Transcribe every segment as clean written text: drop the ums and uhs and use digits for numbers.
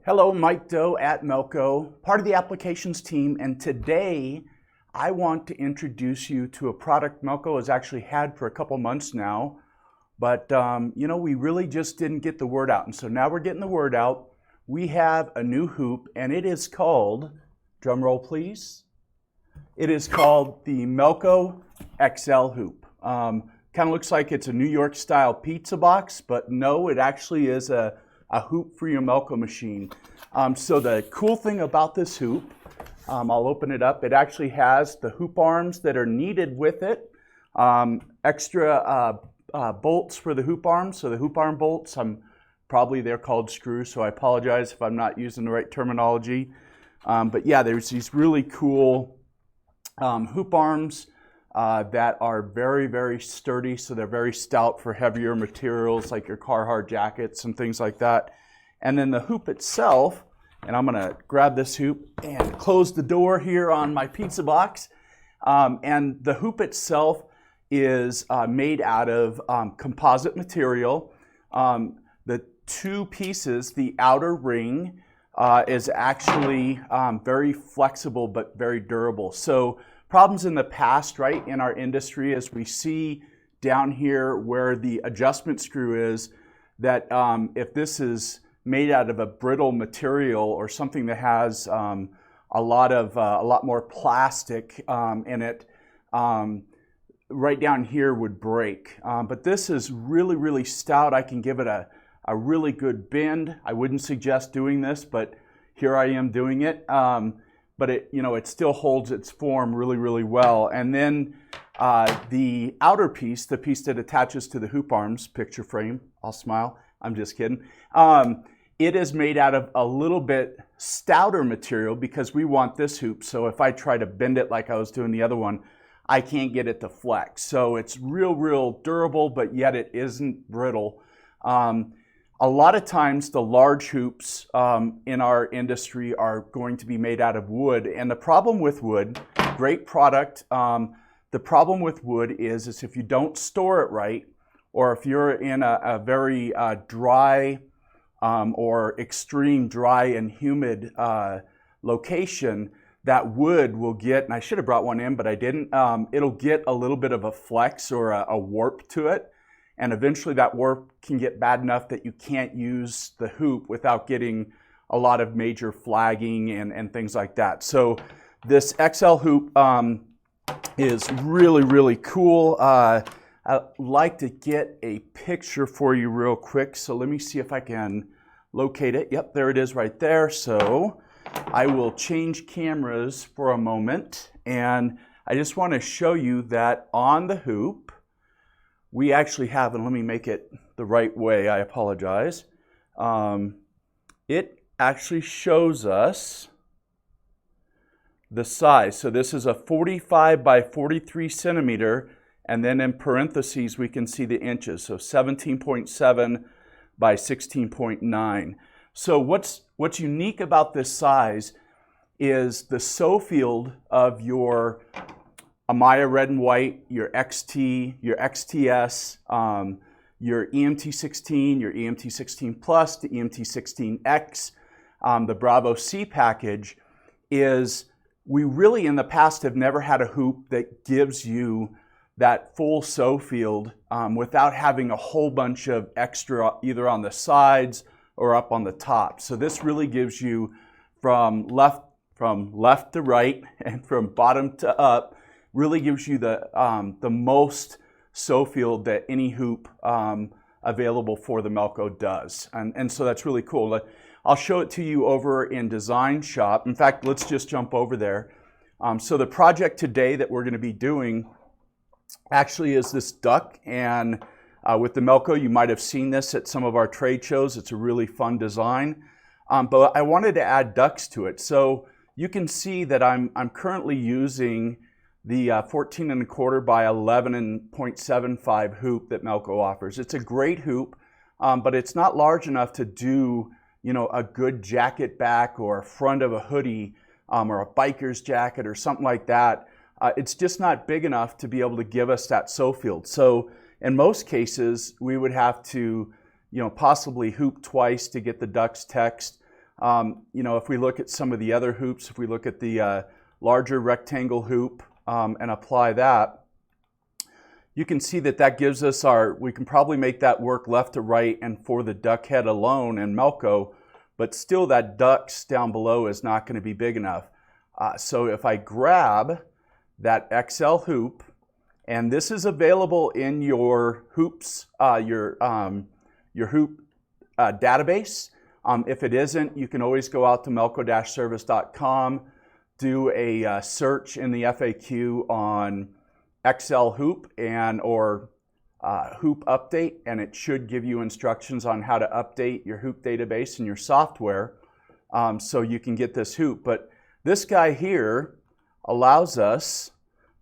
Hello, Mike Doe at Melco, part of the applications team, and today I want to introduce you to a product Melco has actually had for a couple months now, but we really just didn't get the word out, and so now we're getting the word out. We have a new hoop, and it is called, drum roll please, it is called the Melco XL hoop. Kind of looks like it's a New York style pizza box, but no, it actually is a hoop for your Melco machine. So the cool thing about this hoop, I'll open it up, it actually has the hoop arms that are needed with it, extra bolts for the hoop arms, so the hoop arm bolts, probably they're called screws, so I apologize if I'm not using the right terminology. But yeah, there's these really cool hoop arms that are very, very sturdy, so they're very stout for heavier materials like your Carhartt jackets and things like that. And then the hoop itself, and I'm gonna grab this hoop and close the door here on my pizza box. And the hoop itself is made out of composite material. The two pieces, the outer ring, is actually very flexible but very durable. So problems in the past, right, in our industry, as we see down here where the adjustment screw is, that if this is made out of a brittle material or something that has a lot more plastic in it, right down here would break. But this is really, really stout. I can give it a really good bend. I wouldn't suggest doing this, but here I am doing it. But it still holds its form really, really well. And then the outer piece, the piece that attaches to the hoop arms, picture frame, I'll smile, I'm just kidding. It is made out of a little bit stouter material because we want this hoop. So if I try to bend it like I was doing the other one, I can't get it to flex. So it's real, real durable, but yet it isn't brittle. A lot of times the large hoops in our industry are going to be made out of wood. And the problem with wood, great product, the problem with wood is if you don't store it right, or if you're in a very dry or extreme dry and humid location, that wood will get, and I should have brought one in, but I didn't, it'll get a little bit of a flex or a warp to it. And eventually that warp can get bad enough that you can't use the hoop without getting a lot of major flagging and things like that. So this XL hoop is really, really cool. I'd like to get a picture for you real quick. So let me see if I can locate it. Yep, there it is right there. So I will change cameras for a moment. And I just want to show you that on the hoop, we actually have, and let me make it the right way, I apologize. It actually shows us the size. So this is a 45 by 43 centimeter, and then in parentheses we can see the inches. So 17.7 by 16.9. So what's unique about this size is the sew field of your Amaya red and white, your XT, your XTS, your EMT16, your EMT16 Plus, the EMT16X, the Bravo C package, is we really in the past have never had a hoop that gives you that full sew field without having a whole bunch of extra either on the sides or up on the top. So this really gives you from left to right and from bottom to up, really gives you the most sew field that any hoop available for the Melco does. And so that's really cool. I'll show it to you over in Design Shop. In fact, let's just jump over there. So the project today that we're going to be doing actually is this duck. And with the Melco, you might have seen this at some of our trade shows. It's a really fun design. But I wanted to add ducks to it. So you can see that I'm currently using the 14¼ by 11.75 hoop that Melco offers. It's a great hoop, but it's not large enough to do, a good jacket back or front of a hoodie or a biker's jacket or something like that. It's just not big enough to be able to give us that sew field. So in most cases, we would have to, possibly hoop twice to get the ducks text. If we look at some of the other hoops, if we look at the larger rectangle hoop and apply that, you can see that gives us we can probably make that work left to right and for the duck head alone and Melco, but still that ducts down below is not going to be big enough. So if I grab that XL hoop, and this is available in your hoops, your hoop database. If it isn't, you can always go out to melco-service.com, do a search in the FAQ on XL hoop or hoop update, and it should give you instructions on how to update your hoop database and your software so you can get this hoop. But this guy here allows us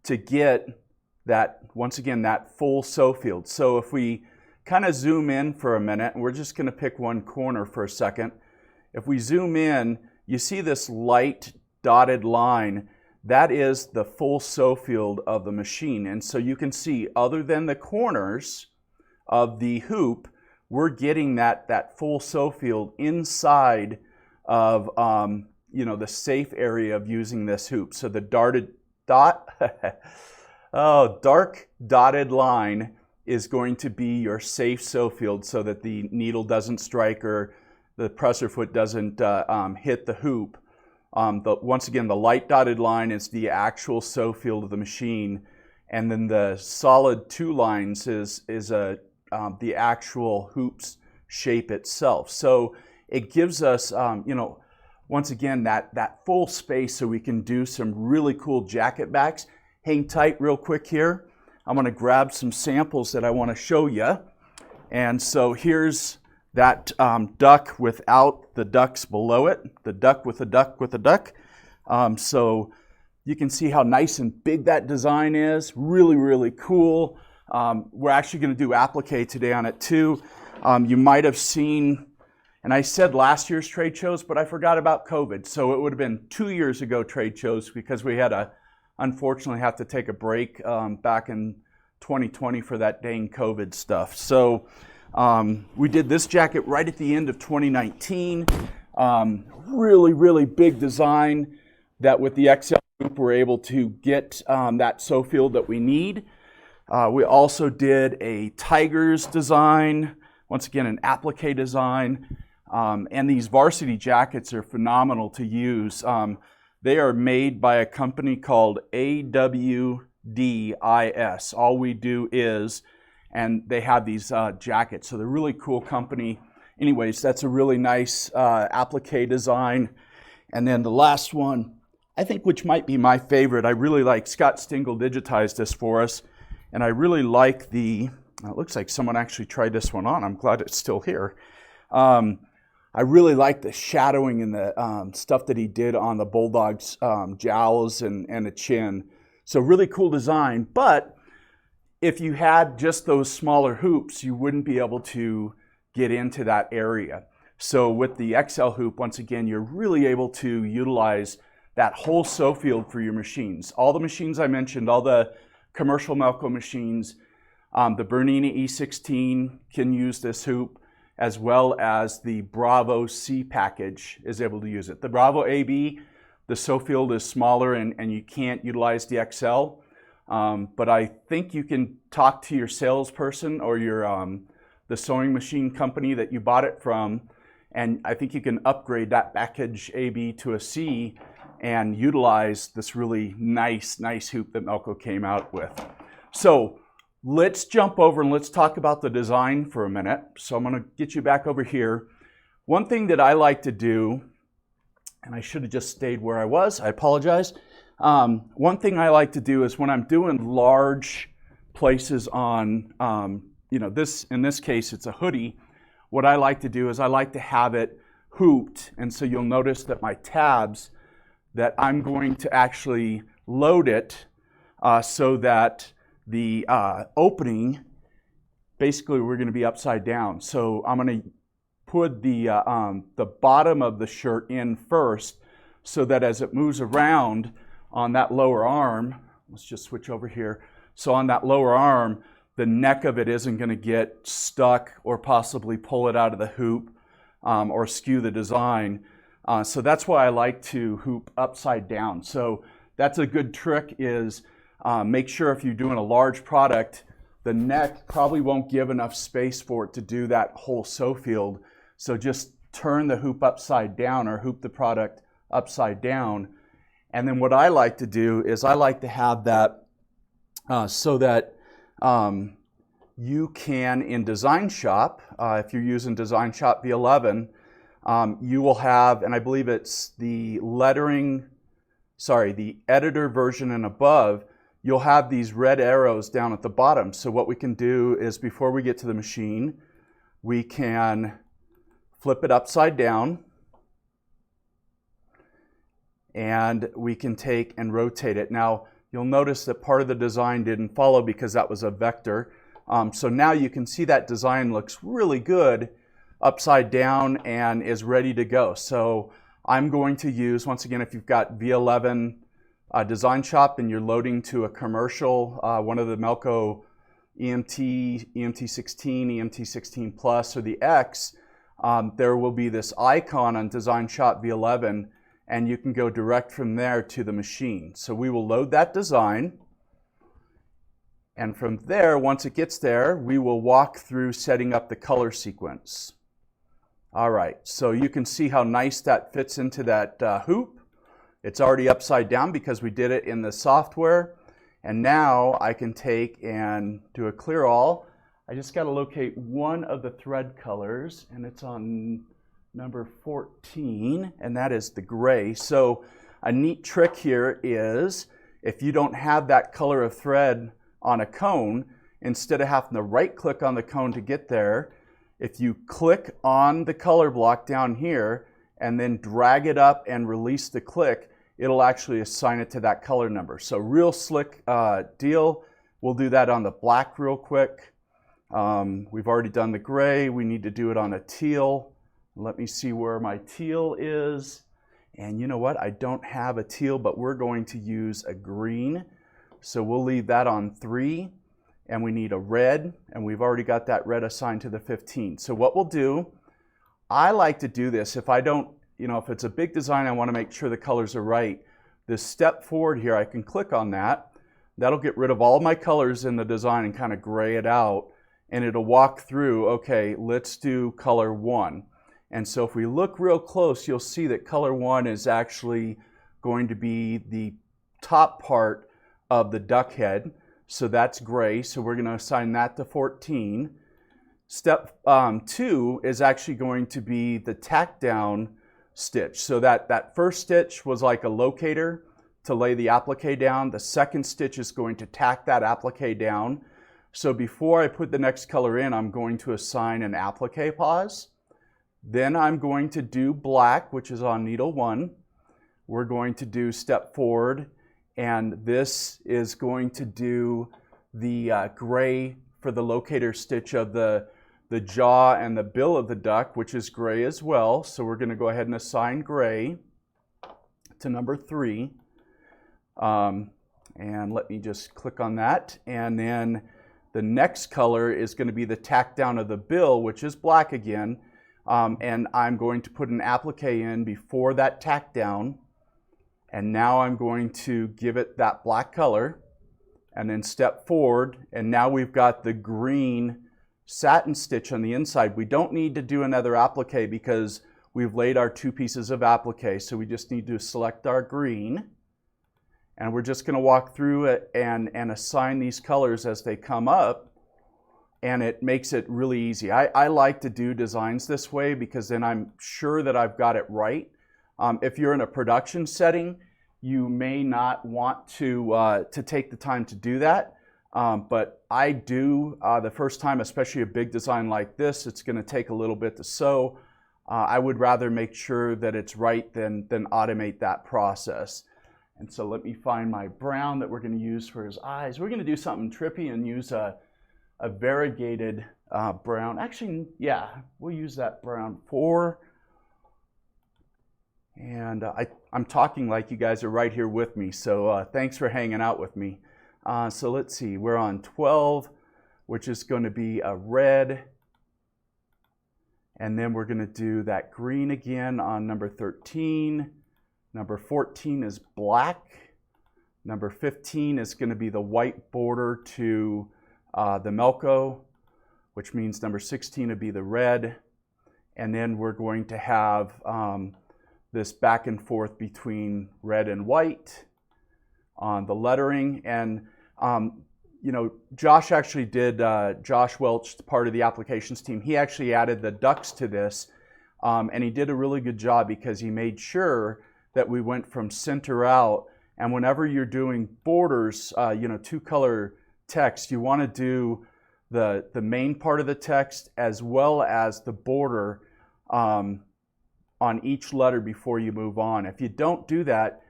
to get that, once again, that full sew field. So if we kind of zoom in for a minute, and we're just going to pick one corner for a second. If we zoom in, you see this light dotted line. That is the full sew field of the machine. And so you can see, other than the corners of the hoop, we're getting that full sew field inside of the safe area of using this hoop. So the dark dotted line is going to be your safe sew field so that the needle doesn't strike or the presser foot doesn't hit the hoop. Once again, the light dotted line is the actual sew field of the machine, and then the solid 2 lines is the actual hoop's shape itself. So it gives us, once again, that full space so we can do some really cool jacket backs. Hang tight real quick here. I'm going to grab some samples that I want to show you. And so here's that duck without the ducks below it, the duck with a duck with a duck. So you can see how nice and big that design is. Really, really cool. We're actually going to do applique today on it too. You might have seen, and I said last year's trade shows, but I forgot about COVID. So it would have been 2 years ago trade shows because we had unfortunately have to take a break back in 2020 for that dang COVID stuff. So we did this jacket right at the end of 2019. Really, really big design that with the XL group we're able to get that sew field that we need. We also did a Tigers design, once again an applique design, and these varsity jackets are phenomenal to use. They are made by a company called AWDIS. All we do is, and they have these jackets. So they're a really cool company. Anyways, that's a really nice applique design. And then the last one, I think, which might be my favorite, I really like, Scott Stingle digitized this for us. And I really like it looks like someone actually tried this one on. I'm glad it's still here. I really like the shadowing and the stuff that he did on the Bulldog's jowls and the chin. So really cool design, but if you had just those smaller hoops, you wouldn't be able to get into that area. So with the XL hoop, once again, you're really able to utilize that whole sew field for your machines. All the machines I mentioned, all the commercial Melco machines, the Bernina E16 can use this hoop, as well as the Bravo C package is able to use it. The Bravo AB, the sew field is smaller and you can't utilize the XL, but I think you can talk to your salesperson or the sewing machine company that you bought it from, and I think you can upgrade that package AB to a C and utilize this really nice hoop that Melco came out with. So let's jump over and let's talk about the design for a minute. So I'm going to get you back over here. One thing that I like to do, and I should have just stayed where I was, I apologize. One thing I like to do is when I'm doing large places on, in this case it's a hoodie, what I like to do is I like to have it hooped. And so you'll notice that my tabs, that I'm going to actually load it so that the opening, basically we're going to be upside down. So I'm going to put the bottom of the shirt in first so that as it moves around on that lower arm, let's just switch over here. So on that lower arm, the neck of it isn't going to get stuck or possibly pull it out of the hoop or skew the design. So that's why I like to hoop upside down. So that's a good trick, is make sure if you're doing a large product, the neck probably won't give enough space for it to do that whole sew field. So just turn the hoop upside down, or hoop the product upside down. And then what I like to do is I like to have that so that you can, in Design Shop, if you're using Design Shop V11, you will have, and I believe it's the the editor version and above, you'll have these red arrows down at the bottom. So what we can do is, before we get to the machine, we can flip it upside down, and we can take and rotate it. Now, you'll notice that part of the design didn't follow because that was a vector. So now you can see that design looks really good upside down and is ready to go. So I'm going to use, once again, if you've got V11 Design Shop and you're loading to a commercial, one of the Melco EMT, EMT16, EMT16 Plus, or the X, there will be this icon on Design Shop V11, and you can go direct from there to the machine. So we will load that design, and from there, once it gets there, we will walk through setting up the color sequence. All right, so you can see how nice that fits into that hoop. It's already upside down because we did it in the software. And now I can take and do a clear all. I just got to locate one of the thread colors, and it's on number 14, and that is the gray. So a neat trick here is, if you don't have that color of thread on a cone, instead of having to right click on the cone to get there, if you click on the color block down here and then drag it up and release the click, it'll actually assign it to that color number. So real slick deal. We'll do that on the black real quick. We've already done the gray. We need to do it on a teal. Let me see where my teal is. And you know what? I don't have a teal, but we're going to use a green. So we'll leave that on 3. And we need a red, and we've already got that red assigned to the 15. So what we'll do, I like to do this, if I don't, if it's a big design, I want to make sure the colors are right. This step forward here, I can click on that. That'll get rid of all my colors in the design and kind of gray it out. And it'll walk through, okay, let's do color 1. And so if we look real close, you'll see that color 1 is actually going to be the top part of the duck head. So that's gray, so we're going to assign that to 14. Step 2 is actually going to be the tack down stitch. So that first stitch was like a locator to lay the applique down. The second stitch is going to tack that applique down. So before I put the next color in, I'm going to assign an applique pause. Then I'm going to do black, which is on needle 1. We're going to do step forward, and this is going to do the gray for the locator stitch of the jaw and the bill of the duck, which is gray as well. So we're going to go ahead and assign gray to number 3. And let me just click on that. And then the next color is going to be the tack down of the bill, which is black again. And I'm going to put an applique in before that tack down. And now I'm going to give it that black color and then step forward. And now we've got the green satin stitch on the inside. We don't need to do another applique because we've laid our 2 pieces of applique. So we just need to select our green. And we're just going to walk through it and assign these colors as they come up. And it makes it really easy. I like to do designs this way because then I'm sure that I've got it right. If you're in a production setting, you may not want to take the time to do that. But I do the first time, especially a big design like this, it's going to take a little bit to sew. I would rather make sure that it's right than automate that process. And so let me find my brown that we're going to use for his eyes. We're going to do something trippy and use a variegated brown. Actually, yeah, we'll use that brown 4. And I'm talking like you guys are right here with me, so thanks for hanging out with me. So let's see, we're on 12, which is going to be a red. And then we're going to do that green again on number 13. Number 14 is black. Number 15 is going to be the white border to the Melco, which means number 16 would be the red. And then we're going to have this back and forth between red and white on the lettering. And you know, Josh actually did, Josh Welch, part of the applications team, he actually added the ducks to this, and he did a really good job because he made sure that we went from center out. And whenever you're doing borders, you know, two-color text, you want to do the main part of the text as well as the border on each letter before you move on. If you don't do that,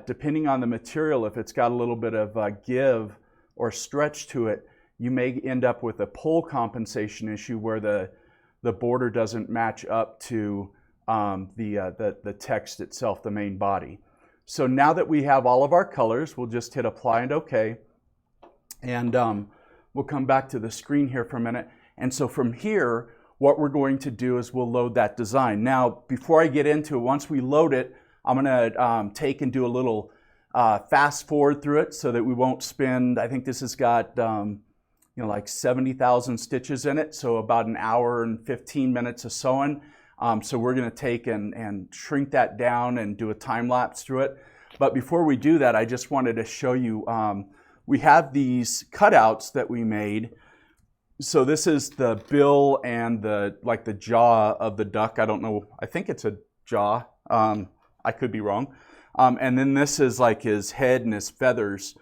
depending on the material, if it's got a little bit of give or stretch to it, you may end up with a pull compensation issue where the border doesn't match up to the text itself, the main body. So now that we have all of our colors, we'll just hit apply and OK. And we'll come back to the screen here for a minute. And so from here, what we're going to do is we'll load that design. Now, before I get into it, once we load it, I'm going to take and do a little fast forward through it so that we won't spend, I think this has got you know, like 70,000 stitches in it, so about an hour and 15 minutes of sewing. So we're going to take and shrink that down and do a time lapse through it. But before we do that, I just wanted to show you, we have these cutouts that we made. So this is the bill and the jaw of the duck. I don't know, I think it's a jaw. I could be wrong. And then this is like his head and his feathers.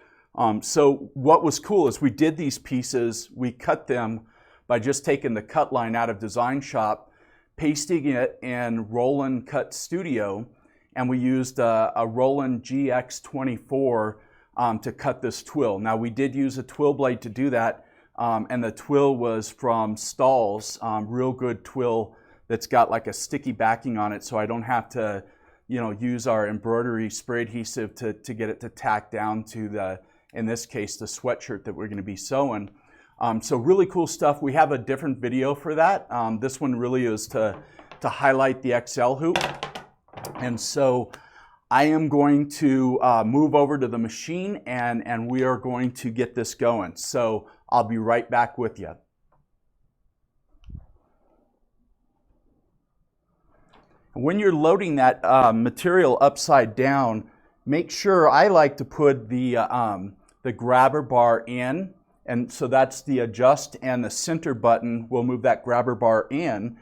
So what was cool is we did these pieces, we cut them by just taking the cut line out of Design Shop, pasting it in Roland Cut Studio, and we used a Roland GX24 to cut this twill. Now we did use a twill blade to do that, and the twill was from Stahl's, real good twill that's got like a sticky backing on it, so I don't have to, you know, use our embroidery spray adhesive to get it to tack down to the, in this case, the sweatshirt that we're going to be sewing. So really cool stuff. We have a different video for that. This one really is to highlight the XL hoop. And so I am going to move over to the machine and we are going to get this going. So I'll be right back with you. When you're loading that material upside down, make sure, I like to put the grabber bar in, and so that's the adjust and the center button will move that grabber bar in,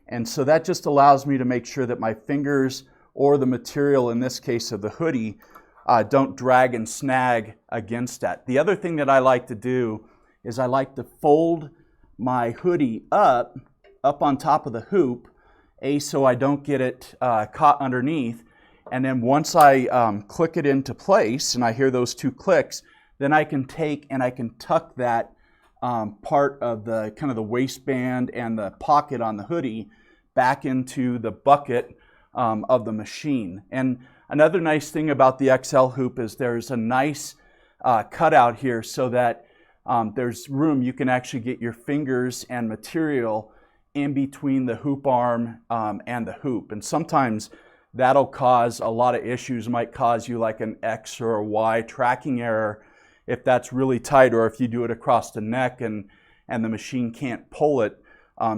and so that just allows me to make sure that my fingers or the material, in this case of the hoodie, don't drag and snag against that. The other thing that I like to do is I like to fold my hoodie up on top of the hoop, so I don't get it caught underneath. And then once I click it into place and I hear those two clicks, then I can take and I can tuck that part of the kind of the waistband and the pocket on the hoodie back into the bucket of the machine. And another nice thing about the XL hoop is there's a nice cutout here so that there's room. You can actually get your fingers and material in between the hoop arm and the hoop. And sometimes that'll cause a lot of issues. It might cause you like an X or a Y tracking error if that's really tight, or if you do it across the neck and the machine can't pull it.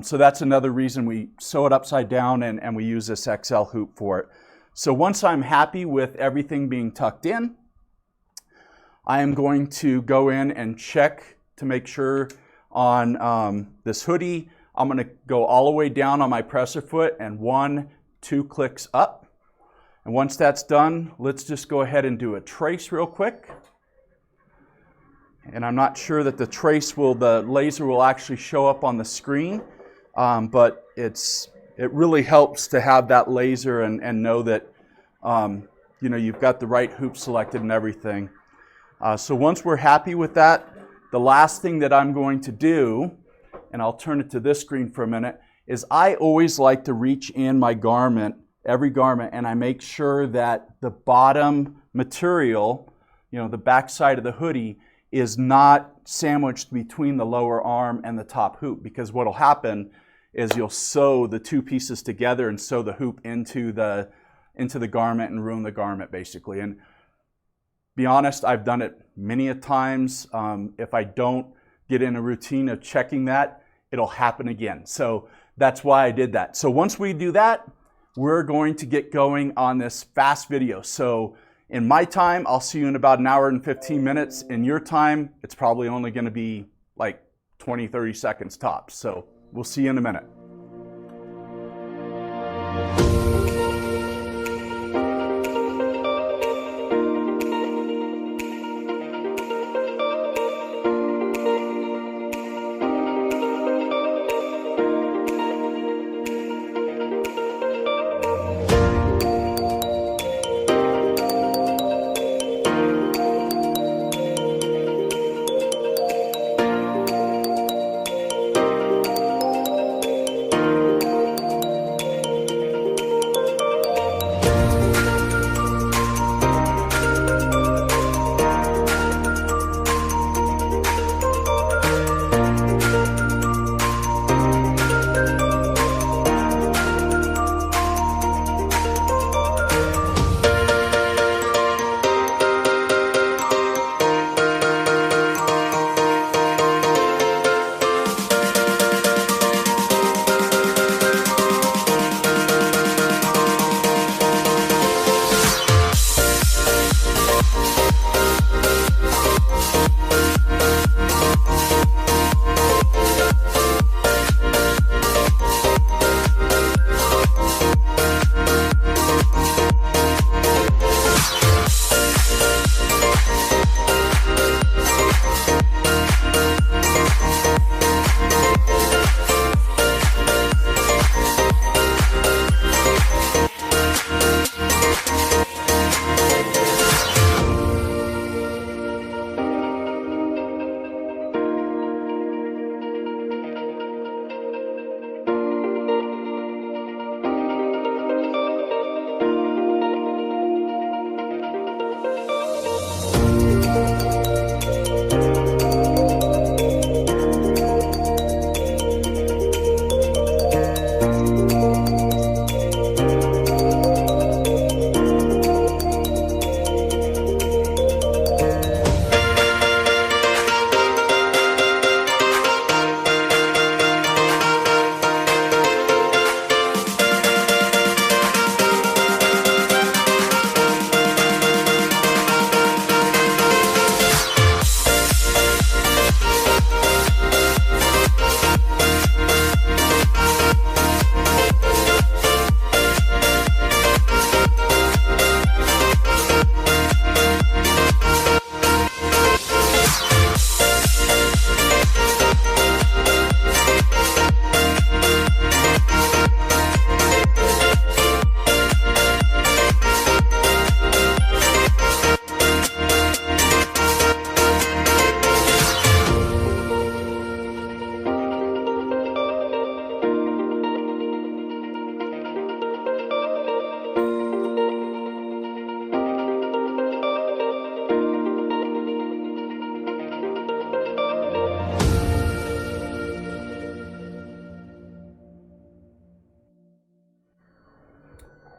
So that's another reason we sew it upside down and we use this XL hoop for it. So once I'm happy with everything being tucked in, I am going to go in and check to make sure on this hoodie. I'm going to go all the way down on my presser foot and 1, 2 clicks up. And once that's done, let's just go ahead and do a trace real quick. And I'm not sure that the laser will actually show up on the screen, but it really helps to have that laser and know that you know, you've got the right hoop selected and everything. So once we're happy with that, the last thing that I'm going to do, and I'll turn it to this screen for a minute, is I always like to reach in my garment, every garment, and I make sure that the bottom material, you know, the back side of the hoodie, is not sandwiched between the lower arm and the top hoop, because what will happen is you'll sew the two pieces together and sew the hoop into the garment and ruin the garment basically. And be honest, I've done it many a times. If I don't get in a routine of checking that, it'll happen again. So that's why I did that. So once we do that, we're going to get going on this fast video. So in my time, I'll see you in about an hour and 15 minutes. In your time, it's probably only going to be like 20, 30 seconds tops. So we'll see you in a minute.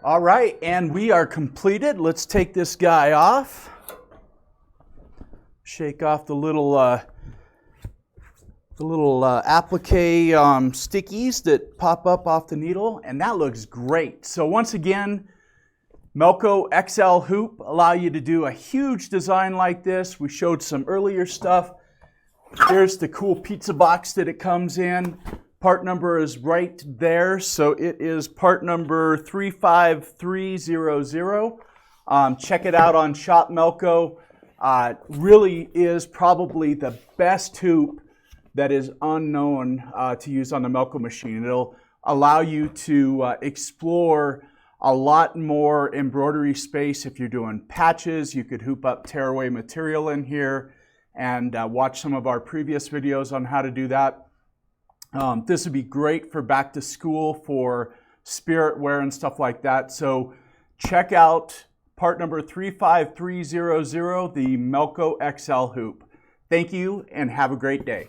All right, and we are completed. Let's take this guy off. Shake off the little applique stickies that pop up off the needle, and that looks great. So once again, Melco XL hoop allow you to do a huge design like this. We showed some earlier stuff. Here's the cool pizza box that it comes in. Part number is right there, so it is part number 35300. Check it out on Shop Melco. Really is probably the best hoop that is unknown to use on the Melco machine. It'll allow you to explore a lot more embroidery space. If you're doing patches, you could hoop up tearaway material in here, and watch some of our previous videos on how to do that. This would be great for back to school, for spirit wear and stuff like that. So check out part number 35300, the Melco XL hoop. Thank you and have a great day.